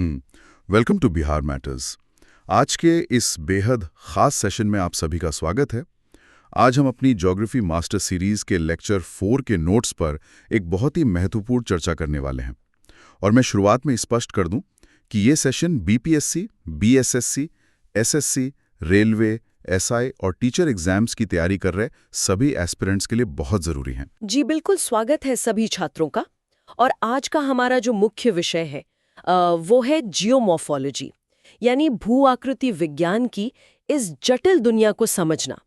Welcome to Bihar matters. आज के इस बेहद ख़ास सेशन में आप सभी का स्वागत है। आज हम अपनी ज्योग्राफी मास्टर सीरीज़ के लेक्चर 4 के नोट्स पर एक बहुत ही महत्वपूर्ण चर्चा करने वाले हैं। और मैं शुरुआत में स्पष्ट कर दूं कि ये session BPSC, BSSC, SSC, railway, SI और टीचर एग्जाम्स की तैयारी कर रहे सभी एस्पिरेंट्स के लिए बहुत ज़रूरी हैं। जी बिल्कुल, स्वागत है सभी छात्रों का। और आज का हमारा जो मुख्य विषय है वो है जियोमॉर्फोलॉजी, यानी भू आकृति विज्ञान की इस जटिल दुनिया को समझना।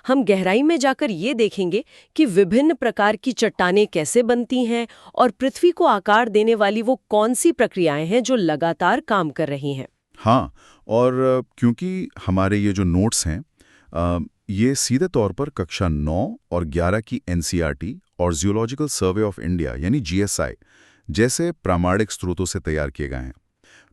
हम गहराई में जाकर ये देखेंगे कि विभिन्न प्रकार की चट्टानें कैसे बनती हैं और पृथ्वी को आकार देने वाली वो कौन सी प्रक्रियाएं हैं जो लगातार काम कर रही हैं। हाँ, और क्योंकि हमारे ये जो नोट्स हैं ये सीधे तौर पर कक्षा 9 और 11 की एनसीईआरटी और जियोलॉजिकल सर्वे ऑफ इंडिया यानी जीएसआई जैसे प्रामाणिक स्रोतों से तैयार किए गए हैं,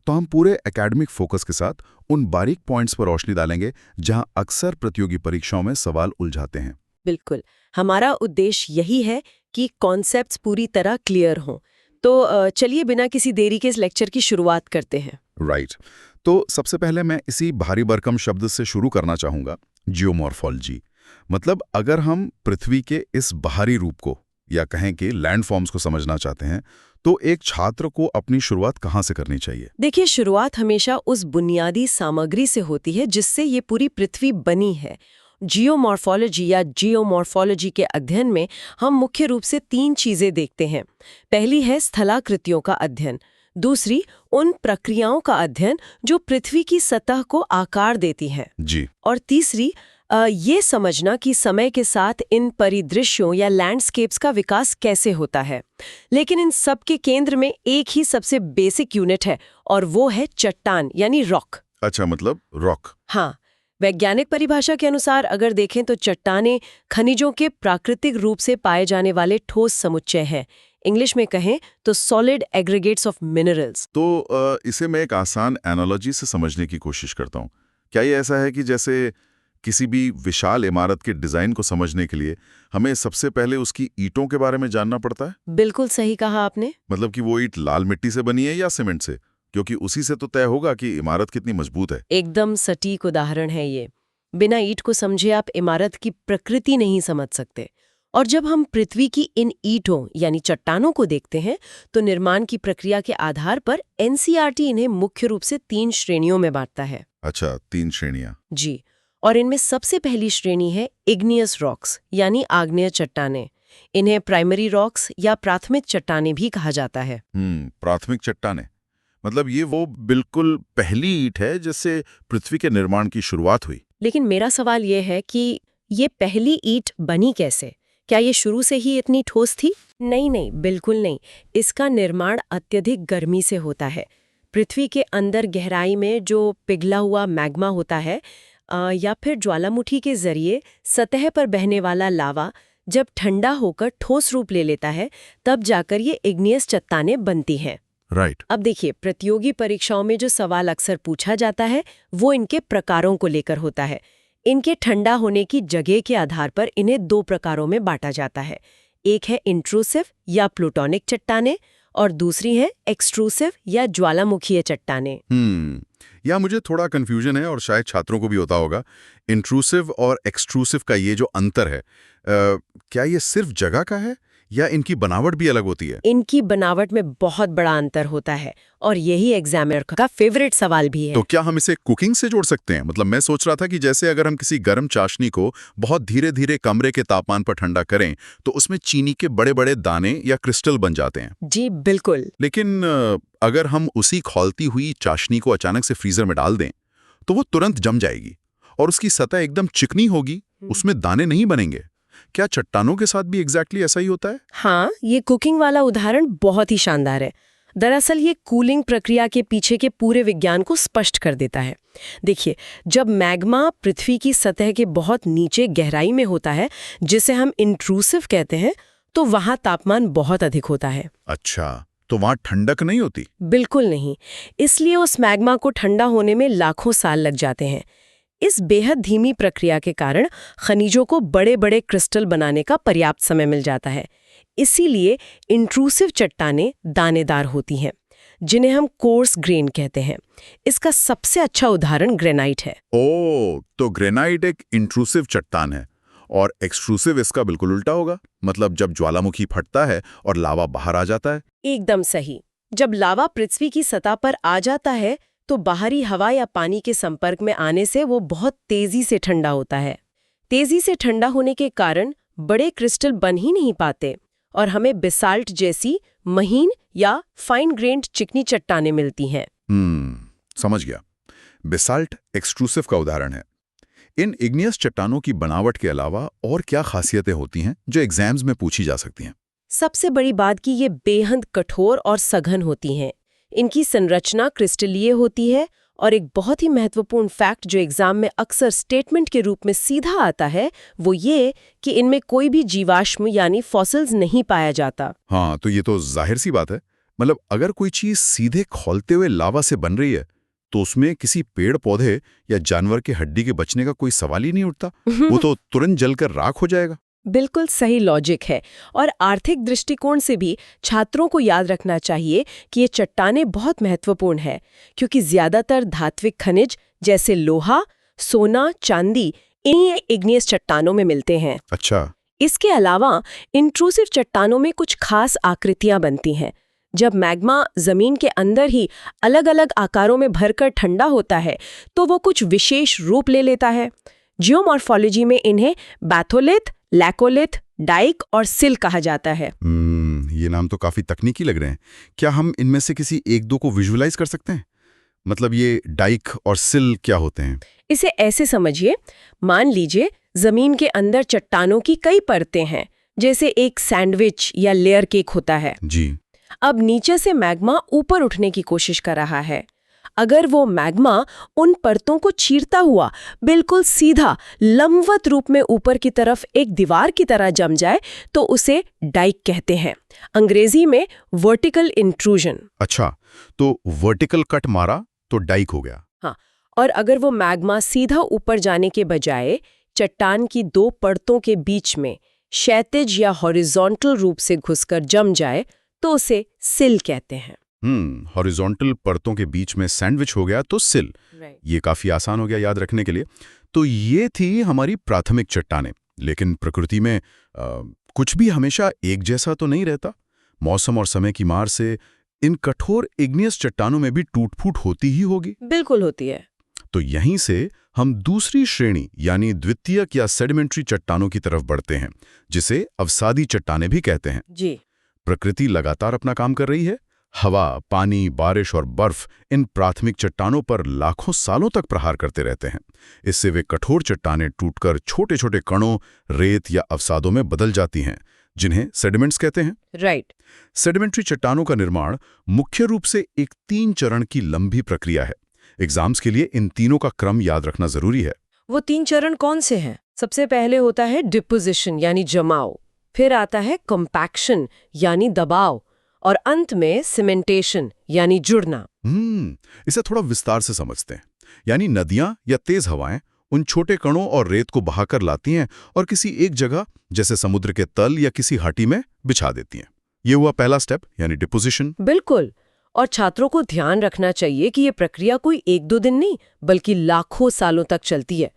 तो हम पूरे एकेडमिक फोकस के साथ उन बारीक पॉइंट्स पर रोशनी डालेंगे जहां अक्सर प्रतियोगी परीक्षाओं में सवाल उलझाते हैं। बिल्कुल, हमारा उद्देश्य यही है कि कॉन्सेप्ट्स पूरी तरह क्लियर हों। तो चलिए बिना किसी देरी के इस लेक्चर की शुरुआत करते हैं। राइट। तो सबसे पहले मैं इसी भारी भरकम शब्द से शुरू करना चाहूँगा, जियोमॉर्फोलॉजी। मतलब अगर हम पृथ्वी के इस बाहरी रूप को या कहें कि लैंडफॉर्म्स को समझना चाहते हैं, तो एक छात्र को अपनी शुरुआत कहाँ से करनी चाहिए? देखिए, शुरुआत हमेशा उस बुनियादी सामग्री से होती है जिससे ये पूरी पृथ्वी बनी है। जियोमॉर्फोलॉजी या जियोमॉर्फोलॉजी के अध्ययन में हम मुख्य रूप से 3 चीजें देखते हैं। पहली है स्थलाकृतियों का अध्ययन, दूसरी उन प्रक्रियाओं का अध्ययन जो पृथ्वी की सतह को आकार देती हैं जी। और तीसरी ये समझना कि समय के साथ इन परिदृश्यों या लैंडस्केप्स का विकास कैसे होता है। लेकिन इन सब के केंद्र में एक ही सबसे बेसिक यूनिट है और वो है चट्टान यानी रॉक। अच्छा, मतलब रॉक। हाँ, वैज्ञानिक परिभाषा के अनुसार अगर देखें तो चट्टानें खनिजों के प्राकृतिक रूप से पाए जाने वाले ठोस समुच्चय हैं। इंग्लिश में कहें तो सॉलिड एग्रीगेट्स ऑफ मिनरल्स। तो इसे मैं एक आसान एनालॉजी से समझने की कोशिश करता हूँ। क्या ये ऐसा है कि जैसे किसी भी विशाल इमारत के डिजाइन को समझने के लिए हमें सबसे पहले उसकी ईंटों के बारे में जानना पड़ता है? बिल्कुल सही कहा आपने। मतलब कि वो ईंट लाल मिट्टी से बनी है या सीमेंट से, क्योंकि उसी से तो तय होगा कि इमारत कितनी मजबूत है। एकदम सटीक उदाहरण है ये। बिना ईंट को समझे आप इमारत की प्रकृति नहीं समझ सकते। और जब हम पृथ्वी की इन ईंटों यानी चट्टानों को देखते हैं तो निर्माण की प्रक्रिया के आधार पर एनसीईआरटी इन्हें मुख्य रूप से 3 श्रेणियों में बांटता है। अच्छा, 3 श्रेणियां। जी, और इनमें सबसे पहली श्रेणी है इग्नियस रॉक्स यानी आग्नेय चट्टानें। इन्हें प्राइमरी रॉक्स या प्राथमिक चट्टानें भी कहा जाता है। प्राथमिक चट्टानें मतलब ये वो बिल्कुल पहली ईंट है जिससे पृथ्वी के निर्माण की शुरुआत हुई। लेकिन मेरा सवाल ये है कि ये पहली ईंट बनी कैसे? क्या ये शुरू से ही इतनी ठोस थी? नहीं, बिल्कुल नहीं। इसका निर्माण अत्यधिक गर्मी से होता है। पृथ्वी के अंदर गहराई में जो पिघला हुआ मैग्मा होता है या फिर ज्वालामुखी के जरिए सतह पर बहने वाला लावा जब ठंडा होकर ठोस रूप ले लेता है, तब जाकर ये इग्नियस चट्टानें बनती हैं। राइट। अब देखिए, प्रतियोगी परीक्षाओं में जो सवाल अक्सर पूछा जाता है वो इनके प्रकारों को लेकर होता है। इनके ठंडा होने की जगह के आधार पर इन्हें 2 प्रकारों में बांटा जाता है। एक है इंट्रूसिव या प्लूटोनिक चट्टानें और दूसरी है एक्सट्रूसिव या ज्वालामुखीय चट्टानें। या मुझे थोड़ा कंफ्यूजन है और शायद छात्रों को भी होता होगा। इंट्रूसिव और एक्सट्रूसिव का ये जो अंतर है, क्या ये सिर्फ जगह का है या इनकी बनावट भी अलग होती है? इनकी बनावट में बहुत बड़ा अंतर होता है और यही एग्जामिनर का फेवरेट सवाल भी है। तो क्या हम इसे कुकिंग से जोड़ सकते हैं? मतलब मैं सोच रहा था कि जैसे अगर हम किसी गर्म चाशनी को बहुत धीरे धीरे कमरे के तापमान पर ठंडा करें तो उसमें चीनी के बड़े बड़े दाने या क्रिस्टल बन जाते हैं। जी बिल्कुल। लेकिन अगर हम उसी खौलती हुई चाशनी को अचानक से फ्रीजर में डाल दें तो वो तुरंत जम जाएगी और उसकी सतह एकदम चिकनी होगी, उसमें दाने नहीं बनेंगे। क्या चट्टानों के साथ भी एग्जैक्टली ऐसा ही होता है? हाँ, ये कुकिंग वाला उदाहरण बहुत ही शानदार है। दरअसल ये कूलिंग प्रक्रिया के पीछे के पूरे विज्ञान को स्पष्ट कर देता है। देखिए, जब मैग्मा पृथ्वी की सतह के बहुत नीचे गहराई में होता है, जिसे हम इंट्रूसिव कहते हैं, तो वहाँ तापमान बहुत अधिक होता है। अच्छा, तो वहाँ ठंडक नहीं होती? बिल्कुल नहीं। इसलिए उस मैग्मा को ठंडा होने में लाखों साल लग जाते हैं। इस बेहद धीमी प्रक्रिया के कारण खनिजों को बड़े बड़े क्रिस्टल बनाने का पर्याप्त समय मिल जाता है। इसीलिए इंट्रूसिव चट्टानें दानेदार होती हैं। जिन्हें हम कोर्स ग्रेन कहते हैं। इसका सबसे अच्छा उदाहरण ग्रेनाइट है। ओ, तो ग्रेनाइट एक इंट्रूसिव चट्टान है और एक्सट्रूसिव इसका बिल्कुल उल्टा होगा। मतलब जब ज्वालामुखी फटता है और लावा बाहर आ जाता है। एकदम सही। जब लावा पृथ्वी की सतह पर आ जाता है तो बाहरी हवा या पानी के संपर्क में आने से वो बहुत तेजी से ठंडा होता है। तेजी से ठंडा होने के कारण बड़े क्रिस्टल बन ही नहीं पाते और हमें बेसाल्ट जैसी महीन या फाइन ग्रेन्ड चिकनी चट्टानें मिलती हैं। समझ गया। बेसाल्ट एक्सट्रूसिव का उदाहरण है। इन इग्नियस चट्टानों की बनावट के अलावा और क्या खासियतें होती हैं जो एग्जाम्स में पूछी जा सकती हैं? सबसे बड़ी बात कि ये बेहद कठोर और सघन होती हैं। इनकी संरचना क्रिस्टलीय होती है और एक बहुत ही महत्वपूर्ण फैक्ट जो एग्जाम में अक्सर स्टेटमेंट के रूप में सीधा आता है वो ये कि इनमें कोई भी जीवाश्म यानी फॉसिल्स नहीं पाया जाता। हाँ, तो ये तो जाहिर सी बात है। मतलब अगर कोई चीज सीधे खौलते हुए लावा से बन रही है तो उसमें किसी पेड़ पौधे या जानवर के हड्डी के बचने का कोई सवाल ही नहीं उठता। वो तो तुरंत जलकर राख हो जाएगा। बिल्कुल सही लॉजिक है। और आर्थिक दृष्टिकोण से भी छात्रों को याद रखना चाहिए कि ये चट्टानें बहुत महत्वपूर्ण है क्योंकि ज्यादातर धात्विक खनिज जैसे लोहा, सोना, चांदी इन्हीं इग्नियस चट्टानों में मिलते हैं। अच्छा। इसके अलावा इंट्रूसिव चट्टानों में कुछ खास आकृतियां बनती हैं। जब मैग्मा जमीन के अंदर ही अलग अलग आकारों में भरकर ठंडा होता है तो वो कुछ विशेष रूप ले लेता है। जियोमॉर्फोलॉजी में इन्हें बैथोलिथ, लैकोलिथ, डाइक और सिल कहा जाता है। ये नाम तो काफी तकनीकी लग रहे हैं। क्या हम इनमें से किसी एक दो को विजुअलाइज कर सकते हैं? मतलब ये डाइक और सिल क्या होते हैं? इसे ऐसे समझिए, मान लीजिए जमीन के अंदर चट्टानों की कई परतें हैं, जैसे एक सैंडविच या लेयर केक होता है। जी। अब नीचे से मैग्मा ऊपर उठने की कोशिश कर रहा है। अगर वो मैग्मा उन परतों को चीरता हुआ बिल्कुल सीधा लंबवत रूप में ऊपर की तरफ एक दीवार की तरह जम जाए तो उसे डाइक कहते हैं। अंग्रेजी में वर्टिकल इंट्रूजन। अच्छा, तो वर्टिकल कट मारा तो डाइक हो गया। हाँ, और अगर वो मैग्मा सीधा ऊपर जाने के बजाय चट्टान की दो परतों के बीच में क्षैतिज या हॉरिजॉन्टल रूप से घुसकर जम जाए तो उसे सिल कहते हैं। हॉरिजॉन्टल परतों के बीच में सैंडविच हो गया तो सिल। ये काफी आसान हो गया याद रखने के लिए। तो ये थी हमारी प्राथमिक चट्टानें। लेकिन प्रकृति में कुछ भी हमेशा एक जैसा तो नहीं रहता। मौसम और समय की मार से इन कठोर इग्नियस चट्टानों में भी टूट-फूट होती ही होगी। बिल्कुल होती है। तो यहीं से हम दूसरी श्रेणी यानी द्वितीयक या सेडिमेंट्री चट्टानों की तरफ बढ़ते हैं, जिसे अवसादी चट्टानें भी कहते हैं। जी। प्रकृति लगातार अपना काम कर रही है। हवा, पानी, बारिश और बर्फ इन प्राथमिक चट्टानों पर लाखों सालों तक प्रहार करते रहते हैं। इससे वे कठोर चट्टानें टूटकर छोटे-छोटे कणों, रेत या अवसादों में बदल जाती हैं, जिन्हें सेडिमेंट्स कहते हैं। राइट। सेडिमेंट्री चट्टानों का निर्माण मुख्य रूप से एक 3 चरण की लंबी प्रक्रिया है। एग्जाम्स के लिए इन तीनों का क्रम याद रखना जरूरी है। वो 3 चरण कौन से हैं? सबसे पहले होता है डिपोजिशन यानी जमाव, फिर आता है कंपैक्शन यानी दबाव और अंत में सीमेंटेशन यानी जुड़ना। इसे थोड़ा विस्तार से समझते हैं। यानी नदियां या तेज हवाएं उन छोटे कणों और रेत को बहाकर लाती हैं और किसी एक जगह जैसे समुद्र के तल या किसी घाटी में बिछा देती हैं। ये हुआ पहला स्टेप यानी डिपोजिशन। बिल्कुल। और छात्रों को ध्यान रखना चाहिए कि ये प्रक्रिया कोई 1-2 दिन नहीं बल्कि लाखों सालों तक चलती है।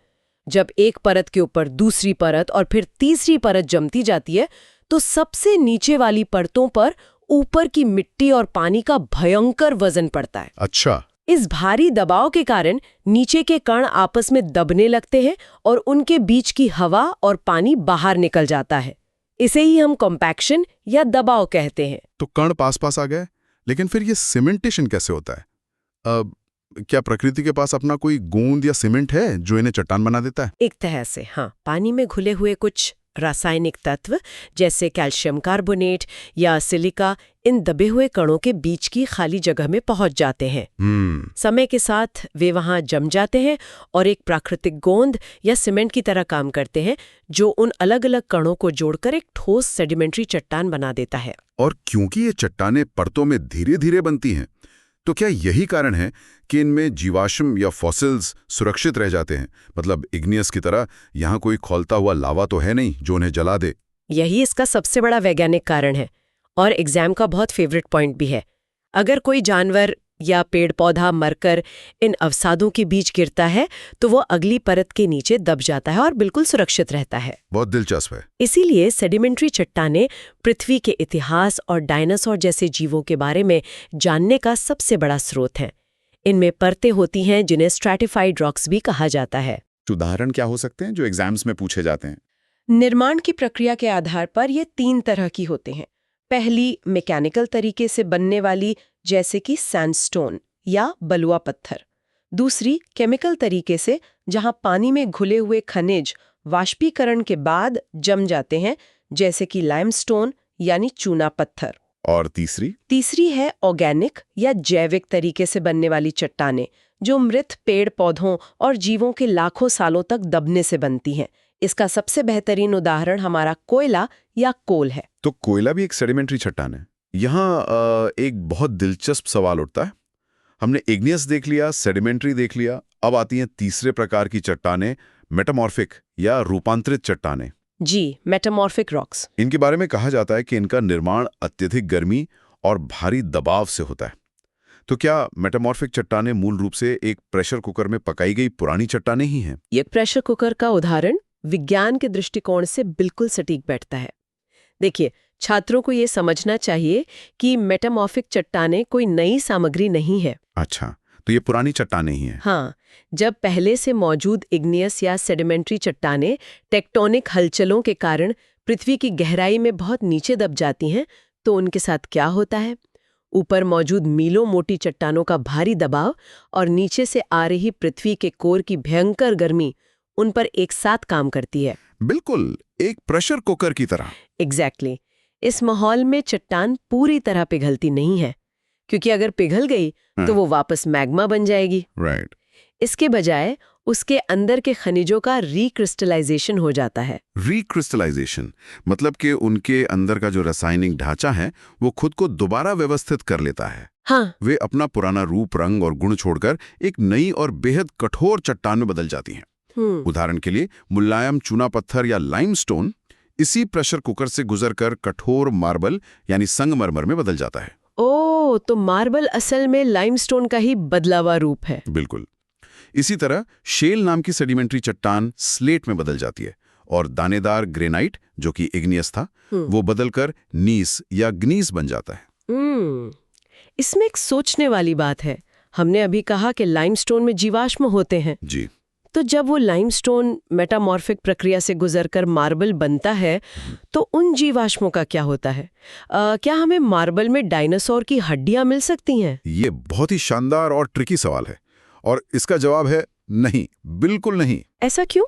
जब एक परत के ऊपर दूसरी परत और फिर तीसरी परत जमती जाती है तो सबसे नीचे वाली परतों पर ऊपर की मिट्टी और पानी का भयंकर वजन पड़ता है। अच्छा। इस भारी दबाव के कारण नीचे के कण आपस में दबने लगते हैं और उनके बीच की हवा और पानी बाहर निकल जाता है। इसे ही हम कॉम्पैक्शन या दबाव कहते हैं। तो कण पास पास आ गए, लेकिन फिर ये सीमेंटेशन कैसे होता है? क्या प्रकृति के पास अपना कोई गोंद या सीमेंट है जो इन्हें चट्टान बना देता है? एक तरह से हाँ, पानी में घुले हुए कुछ रासायनिक तत्व जैसे कैल्शियम कार्बोनेट या सिलिका इन दबे हुए कणों के बीच की खाली जगह में पहुंच जाते हैं। समय के साथ वे वहां जम जाते हैं और एक प्राकृतिक गोंद या सीमेंट की तरह काम करते हैं जो उन अलग-अलग कणों को जोड़कर एक ठोस सेडिमेंट्री चट्टान बना देता है। और क्योंकि ये चट्टानें परतों में धीरे-धीरे बनती हैं, तो क्या यही कारण है कि इनमें जीवाश्म या फॉसिल्स सुरक्षित रह जाते हैं? मतलब इग्नियस की तरह यहाँ कोई खौलता हुआ लावा तो है नहीं जो उन्हें जला दे। यही इसका सबसे बड़ा वैज्ञानिक कारण है और एग्जाम का बहुत फेवरेट पॉइंट भी है। अगर कोई जानवर या पेड़ पौधा मरकर इन अवसादों के बीच गिरता है तो वो अगली परत के नीचे दब जाता है और बिल्कुल सुरक्षित रहता है। बहुत दिलचस्प है। इसीलिए सेडिमेंट्री चट्टानें पृथ्वी के इतिहास और डायनासोर जैसे जीवों के बारे में जानने का सबसे बड़ा स्रोत हैं। इनमें परतें होती हैं जिन्हें स्ट्रैटिफाइड रॉक्स भी कहा जाता है। उदाहरण क्या हो सकते हैं जो एग्जाम्स में पूछे जाते हैं? निर्माण की प्रक्रिया के आधार पर ये 3 तरह की होते हैं। पहली मैकेनिकल तरीके से बनने वाली, जैसे कि सैंडस्टोन या बलुआ पत्थर। दूसरी केमिकल तरीके से, जहां पानी में घुले हुए खनिज वाष्पीकरण के बाद जम जाते हैं, जैसे कि लाइमस्टोन यानी चूना पत्थर। और तीसरी है ऑर्गेनिक या जैविक तरीके से बनने वाली चट्टानें, जो मृत पेड़ पौधों और जीवों के लाखों सालों तक दबने से बनती हैं। इसका सबसे बेहतरीन उदाहरण हमारा कोयला या कोल है। तो कोयला भी एक सेडिमेंट्री चट्टान है। यहाँ एक बहुत दिलचस्प सवाल उठता है। हमने इग्नियस देख लिया, सेडिमेंट्री देख लिया, अब आती हैं तीसरे प्रकार की चट्टानें, मेटामॉर्फिक या रूपांतरित चट्टानें। जी, मेटामॉर्फिक रॉक्स। इनके बारे में कहा जाता है कि इनका निर्माण अत्यधिक गर्मी और भारी दबाव से होता है। तो क्या मेटामॉर्फिक चट्टानें मूल रूप से एक प्रेशर कुकर में पकाई गई पुरानी चट्टानें ही हैं? ये प्रेशर कुकर का उदाहरण विज्ञान के दृष्टिकोण से बिल्कुल सटीक बैठता है। देखिए, छात्रों को ये समझना चाहिए कि मेटामॉर्फिक चट्टानें कोई नई सामग्री नहीं है। अच्छा, तो ये पुरानी चट्टानें ही हैं। हाँ, जब पहले से मौजूद इग्नियस या सेडिमेंट्री चट्टानें टेक्टोनिक हलचलों के कारण पृथ्वी की गहराई में बहुत नीचे दब जाती हैं, तो उनके साथ क्या होता है? ऊपर मौजूद मीलों मोटी चट्टानों का भारी दबाव और नीचे से आ रही पृथ्वी के कोर की भयंकर गर्मी उन पर एक साथ काम करती है। बिल्कुल, एक प्रेशर कुकर की तरह। एग्जैक्टली। इस माहौल में चट्टान पूरी तरह पिघलती नहीं है, क्योंकि अगर पिघल गई तो वो वापस मैग्मा बन जाएगी। राइट। इसके बजाय उसके अंदर के खनिजों का रीक्रिस्टलाइजेशन हो जाता है। रीक्रिस्टलाइजेशन मतलब कि उनके अंदर का जो रासायनिक ढांचा है वो खुद को दोबारा व्यवस्थित कर लेता है। हाँ, वे अपना पुराना रूप, रंग और गुण छोड़कर एक नई और बेहद कठोर चट्टान में बदल जाती हैं। उदाहरण के लिए मुलायम चूना पत्थर या लाइमस्टोन इसी प्रेशर कुकर से गुजरकर कठोर मार्बल यानी संगमरमर में बदल जाता है। ओह, तो मार्बल असल में लाइमस्टोन का ही बदला हुआ रूप है। बिल्कुल। इसी तरह शेल नाम की सेडिमेंट्री चट्टान स्लेट में बदल जाती है और दानेदार ग्रेनाइट, जो कि इग्नियस था, वो बदलकर नीस या ग्नीस बन जाता है। इसमें एक सोचने वाली बात है। हमने अभी कहा कि लाइमस्टोन में जीवाश्म होते हैं। जी। तो जब वो लाइमस्टोन मेटामॉर्फिक प्रक्रिया से गुजरकर मार्बल बनता है, तो उन जीवाश्मों का क्या होता है? क्या हमें मार्बल में डायनासोर की हड्डियां मिल सकती हैं? ये बहुत ही शानदार और ट्रिकी सवाल है और इसका जवाब है नहीं, बिल्कुल नहीं। ऐसा क्यों?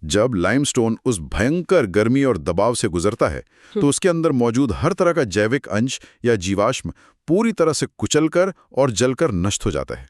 जब लाइमस्टोन उस भयंकर गर्मी और दबाव से गुजरता है तो उसके अंदर मौजूद हर तरह का जैविक अंश या जीवाश्म पूरी तरह से कुचलकर और जलकर नष्ट हो जाता है।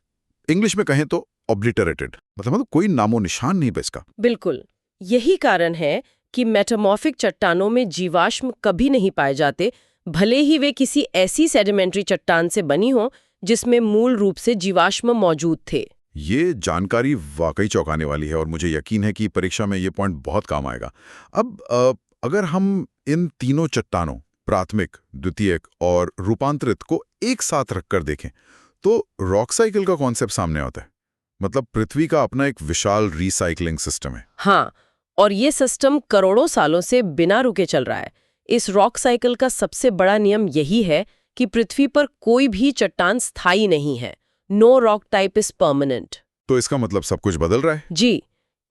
इंग्लिश में कहें तो ऑब्लिटरेटेड, मतलब कोई नामो निशान नहीं बचता। बिल्कुल। यही कारण है कि मेटामॉर्फिक चट्टानों में जीवाश्म कभी नहीं पाए जाते, भले ही वे किसी ऐसी सेडिमेंट्री चट्टान से बनी हो जिसमें मूल रूप से जीवाश्म मौजूद थे। ये जानकारी वाकई चौंकाने वाली है और मुझे यकीन है कि परीक्षा में ये पॉइंट बहुत काम आएगा। अब अगर हम इन तीनों चट्टानों, प्राथमिक, द्वितीयक और रूपांतरित को एक साथ रखकर देखें तो रॉक साइकिल का कॉन्सेप्ट सामने आता है। मतलब पृथ्वी का अपना एक विशाल रिसाइकलिंग सिस्टम है। हाँ, और ये सिस्टम करोड़ों सालों से बिना रुके चल रहा है। इस रॉक साइकिल का सबसे बड़ा नियम यही है कि पृथ्वी पर कोई भी चट्टान स्थायी नहीं है। No rock type is permanent. तो इसका मतलब सब कुछ बदल रहा है? जी।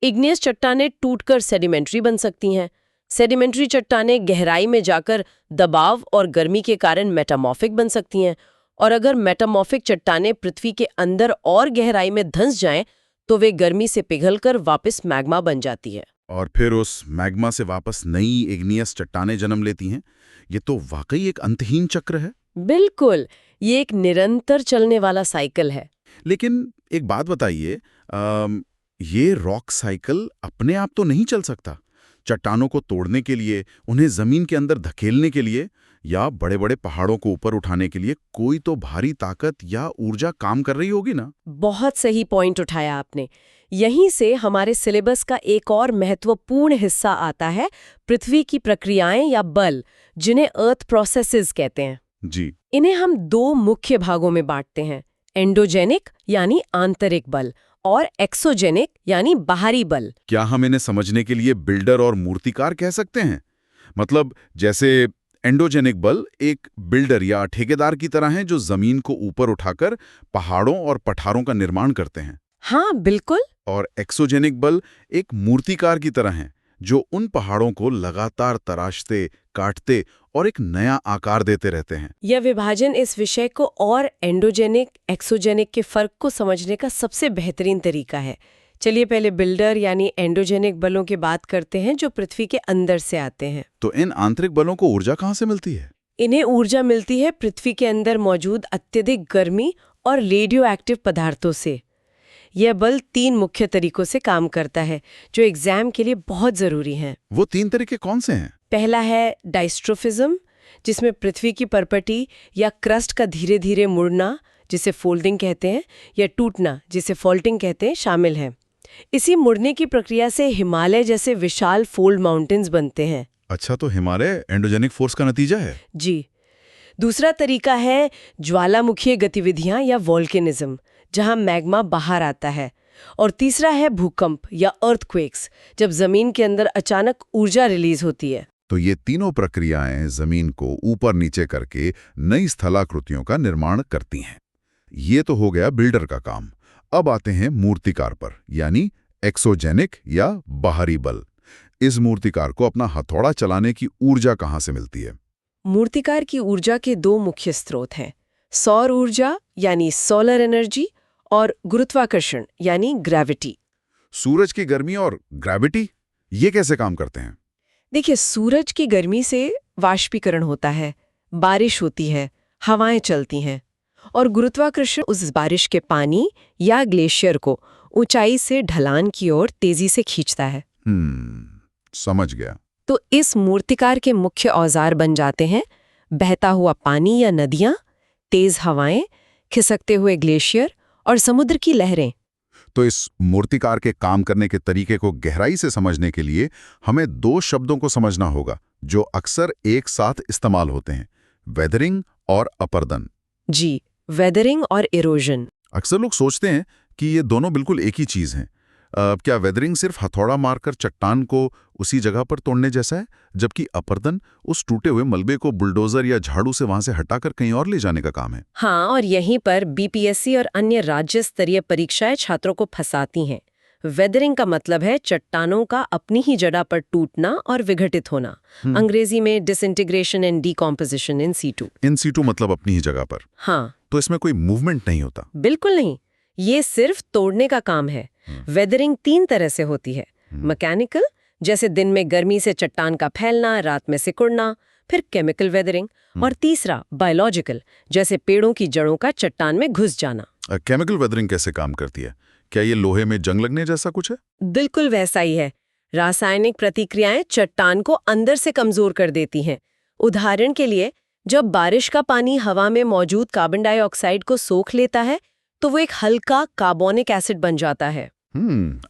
इग्नियस चट्टानें टूटकर सेडिमेंट्री बन सकती हैं। सेडिमेंट्री चट्टानें गहराई में जाकर दबाव और गर्मी के कारण मेटामॉर्फिक बन सकती हैं। और अगर मेटामॉर्फिक चट्टानें पृथ्वी के अंदर और गहराई में धंस जाएं, तो वे गर्मी से पिघलकर वापस मैग्मा बन जाती है। और फिर उस मैग्मा से वापस नई इग्नियस चट्टानें जन्म लेती हैं। ये तो वाकई एक अंतहीन चक्र है। बिल्कुल, ये एक निरंतर चलने वाला साइकिल है। लेकिन एक बात बताइए, ये रॉक साइकिल अपने आप तो नहीं चल सकता। चट्टानों को तोड़ने के लिए, उन्हें जमीन के अंदर धकेलने के लिए या बड़े बड़े पहाड़ों को ऊपर उठाने के लिए कोई तो भारी ताकत या ऊर्जा काम कर रही होगी ना? बहुत सही पॉइंट उठाया आपने। यहीं से हमारे सिलेबस का एक और महत्वपूर्ण हिस्सा आता है, पृथ्वी की प्रक्रियाएं या बल, जिन्हें अर्थ प्रोसेसेस कहते हैं। जी। इन्हें हम दो मुख्य भागों में बांटते हैं, एंडोजेनिक यानी आंतरिक बल और एक्सोजेनिक यानी बाहरी बल। क्या हम इन्हें समझने के लिए बिल्डर और मूर्तिकार कह सकते हैं? मतलब जैसे एंडोजेनिक बल एक बिल्डर या ठेकेदार की तरह हैं जो जमीन को ऊपर उठाकर पहाड़ों और पठारों का निर्माण करते हैं। हाँ बिल्कुल। और एक्सोजेनिक बल एक मूर्तिकार की तरह हैं जो उन पहाड़ों को लगातार तराशते, काटते और एक नया आकार देते रहते हैं। यह विभाजन इस विषय को और एंडोजेनिक एक्सोजेनिक के फर्क को समझने का सबसे बेहतरीन तरीका है। चलिए पहले बिल्डर यानी एंडोजेनिक बलों की बात करते हैं जो पृथ्वी के अंदर से आते हैं। तो इन आंतरिक बलों को ऊर्जा कहाँ से मिलती है? इन्हें ऊर्जा मिलती है पृथ्वी के अंदर मौजूद अत्यधिक गर्मी और रेडियो एक्टिव पदार्थों से। यह बल 3 मुख्य तरीकों से काम करता है जो एग्जाम के लिए बहुत जरूरी हैं। वो 3 तरीके कौन से हैं? पहला है डायस्ट्रोफिज्म, जिसमें पृथ्वी की परपटी या क्रस्ट का धीरे धीरे मुड़ना, जिसे फोल्डिंग कहते हैं, या टूटना, जिसे फॉल्टिंग कहते हैं, शामिल है। इसी मुड़ने की प्रक्रिया से हिमालय जैसे विशाल फोल्ड माउंटेन्स बनते हैं। अच्छा, तो हिमालय एंडोजेनिक फोर्स का नतीजा है? जी। दूसरा तरीका है ज्वालामुखीय गतिविधियां या वोल्केनिज्म, जहां मैग्मा बाहर आता है। और तीसरा है भूकंप या अर्थक्वेक्स, जब जमीन के अंदर अचानक ऊर्जा रिलीज होती है। तो ये तीनों प्रक्रियाएं जमीन को ऊपर नीचे करके नई स्थलाकृतियों का निर्माण करती हैं। ये तो हो गया बिल्डर का काम। अब आते हैं मूर्तिकार पर, यानी एक्सोजेनिक या बाहरी बल। इस मूर्तिकार को अपना हथौड़ा चलाने की ऊर्जा कहाँ से मिलती है? मूर्तिकार की ऊर्जा के 2 मुख्य स्रोत हैं, सौर ऊर्जा यानी सोलर एनर्जी और गुरुत्वाकर्षण यानी ग्रेविटी। सूरज की गर्मी और ग्रेविटी, ये कैसे काम करते हैं? देखिए, सूरज की गर्मी से वाष्पीकरण होता है, बारिश होती है, हवाएं चलती हैं, और गुरुत्वाकर्षण उस बारिश के पानी या ग्लेशियर को ऊंचाई से ढलान की ओर तेजी से खींचता है। समझ गया। तो इस मूर्तिकार के मुख्य औजार बन जाते हैं बहता हुआ पानी या नदियां, तेज हवाएं, खिसकते हुए ग्लेशियर और समुद्र की लहरें। तो इस मूर्तिकार के काम करने के तरीके को गहराई से समझने के लिए हमें 2 शब्दों को समझना होगा जो अक्सर एक साथ इस्तेमाल होते हैं, वेदरिंग और अपर्दन। जी, वेदरिंग और इरोजन। अक्सर लोग सोचते हैं कि ये दोनों बिल्कुल एक ही चीज़ हैं। क्या वेदरिंग सिर्फ हथौड़ा मारकर चट्टान को उसी जगह पर तोड़ने जैसा है, जबकि अपर्दन उस टूटे हुए मलबे को बुलडोजर या झाड़ू से वहां से हटाकर कहीं और ले जाने का काम है? हाँ, और यहीं पर बीपीएससी और अन्य राज्य स्तरीय परीक्षाएं छात्रों को फंसाती हैं। वेदरिंग का मतलब है चट्टानों का अपनी ही जगह पर टूटना और विघटित होना। अंग्रेजी में disintegration and decomposition in situ. In situ मतलब अपनी ही जगह पर। हाँ। तो इसमें कोई मूवमेंट नहीं होता? बिल्कुल नहीं, ये सिर्फ तोड़ने का काम है। वेदरिंग 3 तरह से होती है। मैकेनिकल, जैसे दिन में गर्मी से चट्टान का फैलना, रात में सिकुड़ना। फिर केमिकल वेदरिंग। और तीसरा बायोलॉजिकल, जैसे पेड़ों की जड़ों का चट्टान में घुस जाना। केमिकल वेदरिंग कैसे काम करती है? क्या ये लोहे में जंग लगने जैसा कुछ है? बिल्कुल वैसा ही है। रासायनिक प्रतिक्रियाएं चट्टान को अंदर से कमजोर कर देती हैं। उदाहरण के लिए, जब बारिश का पानी हवा में मौजूद कार्बन डाइऑक्साइड को सोख लेता है तो वो एक हल्का कार्बोनिक एसिड बन जाता है।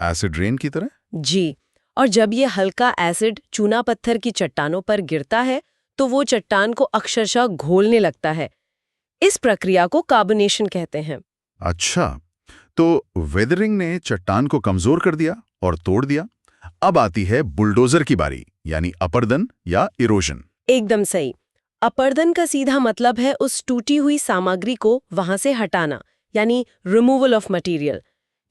एसिड रेन की तरह? जी। और जब ये हल्का एसिड चूना पत्थर की चट्टानों पर गिरता है तो वो चट्टान को अक्षरशः घोलने लगता है। इस प्रक्रिया को कार्बोनेशन कहते हैं। अच्छा, तो वेदरिंग ने चट्टान को कमजोर कर दिया और तोड़ दिया। अब आती है बुलडोजर की बारी, यानी अपर्दन या इरोजन। एकदम सही। अपर्दन का सीधा मतलब है उस टूटी हुई सामग्री को वहां से हटाना, यानी रिमूवल ऑफ मटेरियल।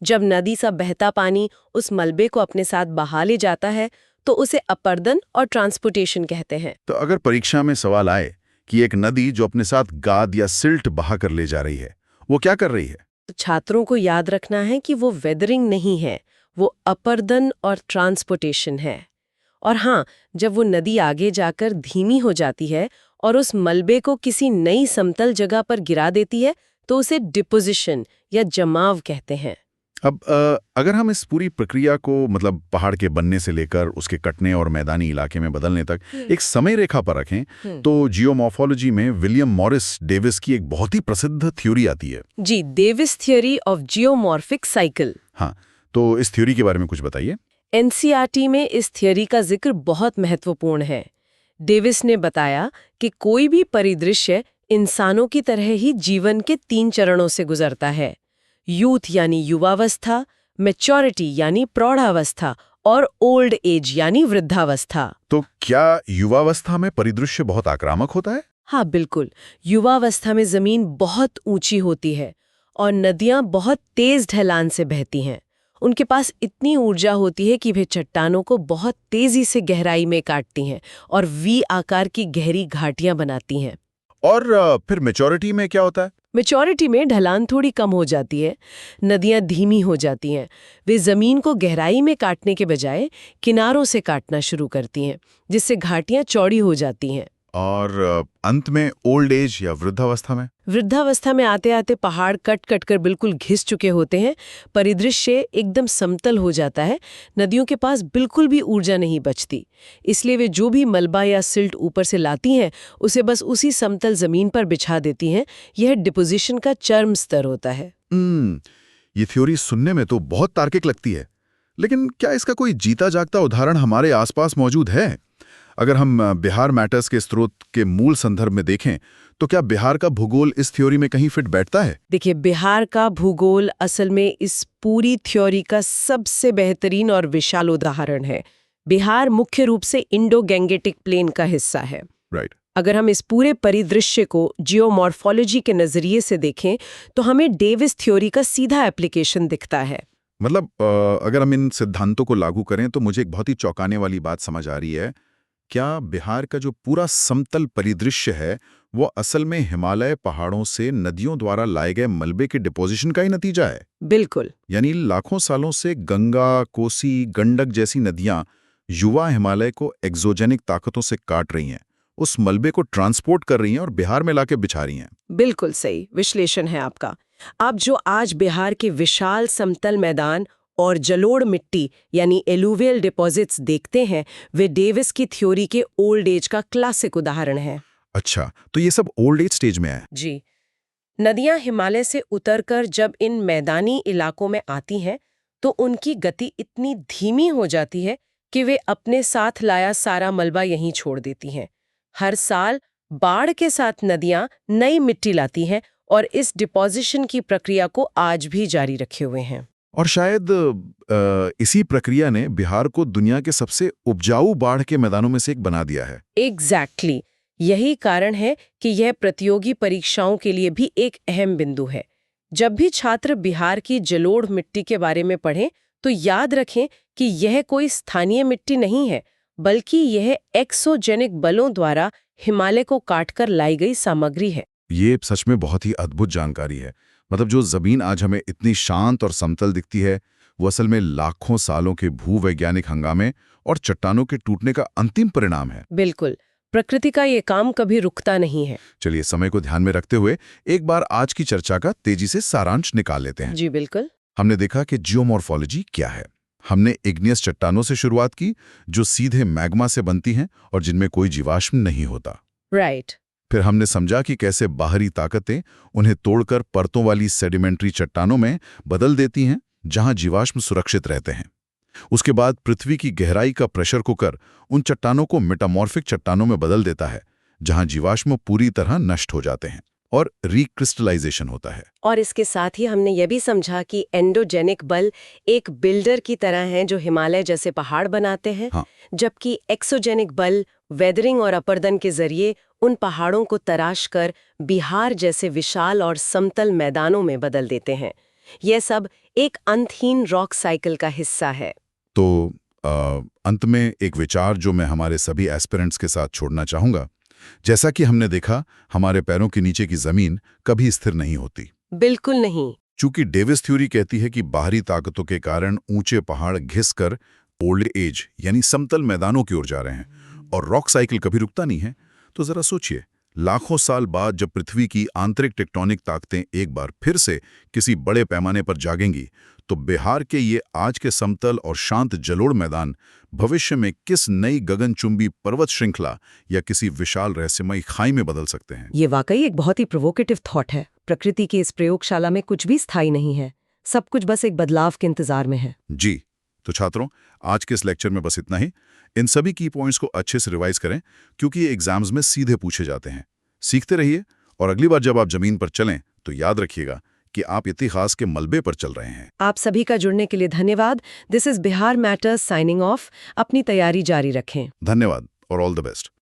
जब नदी सा बहता पानी उस मलबे को अपने साथ बहा ले जाता है तो उसे अपर्दन और ट्रांसपोर्टेशन कहते हैं। तो अगर परीक्षा में सवाल आए कि एक नदी जो अपने साथ गाद या सिल्ट बहा कर ले जा रही है, वो क्या कर रही है? तो छात्रों को याद रखना है कि वो वेदरिंग नहीं है, वो अपर्दन और ट्रांसपोर्टेशन है। और हाँ, जब वो नदी आगे जाकर धीमी हो जाती है और उस मलबे को किसी नई समतल जगह पर गिरा देती है तो उसे डिपोजिशन या जमाव कहते हैं। अब अगर हम इस पूरी प्रक्रिया को, मतलब पहाड़ के बनने से लेकर उसके कटने और मैदानी इलाके में बदलने तक एक समय रेखा पर रखें तो जियोमॉर्फोलॉजी में विलियम मॉरिस डेविस की एक बहुत ही प्रसिद्ध थ्योरी आती है। जी, Davis theory of geomorphic cycle. हाँ, तो इस थ्योरी के बारे में कुछ बताइए। एनसीईआरटी में इस थ्योरी का जिक्र बहुत महत्वपूर्ण है। डेविस ने बताया कि कोई भी परिदृश्य इंसानों की तरह ही जीवन के 3 चरणों से गुजरता है। यूथ यानी युवावस्था, मैच्योरिटी यानी प्रौढ़ावस्था और ओल्ड एज यानी वृद्धावस्था। तो क्या युवावस्था में परिदृश्य बहुत आक्रामक होता है? हाँ बिल्कुल, युवावस्था में जमीन बहुत ऊंची होती है और नदियां बहुत तेज ढलान से बहती हैं। उनके पास इतनी ऊर्जा होती है कि वे चट्टानों को बहुत तेजी से गहराई में काटती हैं और वी आकार की गहरी घाटियां बनाती हैं। और फिर मैच्योरिटी में क्या होता है? मैच्योरिटी में ढलान थोड़ी कम हो जाती है, नदियां धीमी हो जाती हैं। वे जमीन को गहराई में काटने के बजाय किनारों से काटना शुरू करती हैं, जिससे घाटियां चौड़ी हो जाती हैं। और अंत में ओल्ड एज या वृद्धावस्था में? वृद्धावस्था में आते आते पहाड़ कट कट कर बिल्कुल घिस चुके होते हैं, परिदृश्य एकदम समतल हो जाता है, नदियों के पास बिल्कुल भी ऊर्जा नहीं बचती। इसलिए वे जो भी मलबा या सिल्ट ऊपर से लाती हैं, उसे बस उसी समतल जमीन पर बिछा देती हैं। यह डिपोजिशन का चरम स्तर होता है। ये थ्योरी सुनने में तो बहुत तार्किक लगती है, लेकिन क्या इसका कोई जीता जागता उदाहरण हमारे आसपास मौजूद है? अगर हम बिहार मैटर्स के स्रोत के मूल संदर्भ में देखें, तो क्या बिहार का भूगोल इस थ्योरी में कहीं फिट बैठता है? देखिए, बिहार का भूगोल असल में इस पूरी थ्योरी का सबसे बेहतरीन और विशाल उदाहरण है। बिहार मुख्य रूप से इंडो गैंगेटिक प्लेन का हिस्सा है। राइट। अगर हम इस पूरे परिदृश्य को जियोमॉर्फोलॉजी के नजरिए से देखें, तो हमें डेविस थ्योरी का सीधा एप्लीकेशन दिखता है। मतलब अगर हम इन सिद्धांतों को लागू करें तो मुझे एक बहुत ही चौंकाने वाली बात समझ आ रही है। क्या बिहार का जो पूरा समतल परिदृश्य है वो असल में हिमालय पहाड़ों से नदियों द्वारा लाए गए मलबे के डिपोजिशन का ही नतीजा है? बिल्कुल। यानी लाखों सालों से गंगा, कोसी, गंडक जैसी नदियां युवा हिमालय को एक्सोजेनिक ताकतों से काट रही हैं, उस मलबे को ट्रांसपोर्ट कर रही हैं और बिहार में लाके बिछा रही हैं। बिल्कुल सही विश्लेषण है आपका। आप जो आज बिहार के विशाल समतल मैदान और जलोढ़ मिट्टी यानी एलुवियल डिपॉजिट्स देखते हैं, वे डेविस की थ्योरी के ओल्ड एज का क्लासिक उदाहरण है। अच्छा, तो ये सब ओल्ड एज स्टेज में है? जी। नदियां हिमालय से उतरकर जब इन मैदानी इलाकों में आती हैं, तो उनकी गति इतनी धीमी हो जाती है कि वे अपने साथ लाया सारा मलबा यहीं छोड़ देती हैं। हर साल बाढ़ के साथ नदियां नई मिट्टी लाती हैं और इस डिपोजिशन की प्रक्रिया को आज भी जारी रखे हुए हैं। और शायद इसी प्रक्रिया ने बिहार को दुनिया के सबसे उपजाऊ बाढ़ के मैदानों में से एक बना दिया है। एग्जैक्टली। यही कारण है कि यह प्रतियोगी परीक्षाओं के लिए भी एक अहम बिंदु है। जब भी छात्र बिहार की जलोढ़ मिट्टी के बारे में पढ़ें, तो याद रखें कि यह कोई स्थानीय मिट्टी नहीं है, बल्कि यह एक्सोजेनिक बलों द्वारा हिमालय को काटकर लाई गई सामग्री है। ये सच में बहुत ही अद्भुत जानकारी है। मतलब जो जमीन आज हमें इतनी शांत और समतल दिखती है, वो असल में लाखों सालों के भूवैज्ञानिक हंगामे और चट्टानों के टूटने का अंतिम परिणाम है। बिल्कुल, प्रकृति का ये काम कभी रुकता नहीं है। चलिए, समय को ध्यान में रखते हुए एक बार आज की चर्चा का तेजी से सारांश निकाल लेते हैं। जी बिल्कुल। हमने देखा कि जियोमॉर्फोलॉजी क्या है। हमने इग्नियस चट्टानों से शुरुआत की, जो सीधे मैग्मा से बनती हैं और जिनमें कोई जीवाश्म नहीं होता। राइट। फिर हमने समझा कि कैसे बाहरी ताकतें उन्हें तोड़कर परतों वाली सेडिमेंट्री चट्टानों में बदल देती हैं, जहां जीवाश्म सुरक्षित रहते हैं। उसके बाद पृथ्वी की गहराई का प्रेशर कुकर उन चट्टानों को मेटामॉर्फिक चट्टानों में बदल देता है, जहां जीवाश्म पूरी तरह नष्ट हो जाते हैं और रिक्रिस्टलाइजेशन होता है। और इसके साथ ही हमने ये भी समझा कि एंडोजेनिक बल एक बिल्डर की तरह हैं जो हिमालय जैसे पहाड़ बनाते हैं। हाँ। जबकि एक्सोजेनिक बल वेदरिंग और अपर्दन के जरिए उन पहाड़ों को तराश कर बिहार जैसे विशाल और समतल मैदानों में बदल देते हैं। यह सब एक अंतहीन रॉक साइकिल का हिस्सा है। तो अंत में एक विचार जो मैं हमारे सभी एस्पिरेंट्स के साथ छोड़ना चाहूंगा। जैसा कि हमने देखा, हमारे पैरों के नीचे की जमीन कभी स्थिर नहीं होती। बिल्कुल नहीं। चूंकि डेविस थ्योरी कहती है कि बाहरी ताकतों के कारण ऊंचे पहाड़ घिसकर ओल्ड एज यानी समतल मैदानों की ओर जा रहे हैं और रॉक साइकिल कभी रुकता नहीं है, तो जरा सोचिए, लाखों साल बाद जब पृथ्वी की आंतरिक टेक्टोनिक ताकतें एक बार फिर से किसी बड़े पैमाने पर जागेंगी, तो बिहार के ये आज के समतल और शांत जलोढ़ मैदान भविष्य में किस नई गगनचुंबी पर्वत श्रृंखला या किसी विशाल रहस्यमयी खाई में बदल सकते हैं। ये वाकई एक बहुत ही प्रोवोकेटिव थॉट है। प्रकृति की इस प्रयोगशाला में कुछ भी स्थायी नहीं है, सब कुछ बस एक बदलाव के इंतजार में है। जी, तो छात्रों, आज के इस लेक्चर में बस इतना ही। इन सभी की पॉइंट्स को अच्छे से रिवाइज करें, क्योंकि ये एग्जाम्स में सीधे पूछे जाते हैं। सीखते रहिए और अगली बार जब आप जमीन पर चलें तो याद रखिएगा कि आप इतिहास के मलबे पर चल रहे हैं। आप सभी का जुड़ने के लिए धन्यवाद। This is Bihar matters signing off. अपनी तैयारी जारी रखें। धन्यवाद और ऑल द बेस्ट।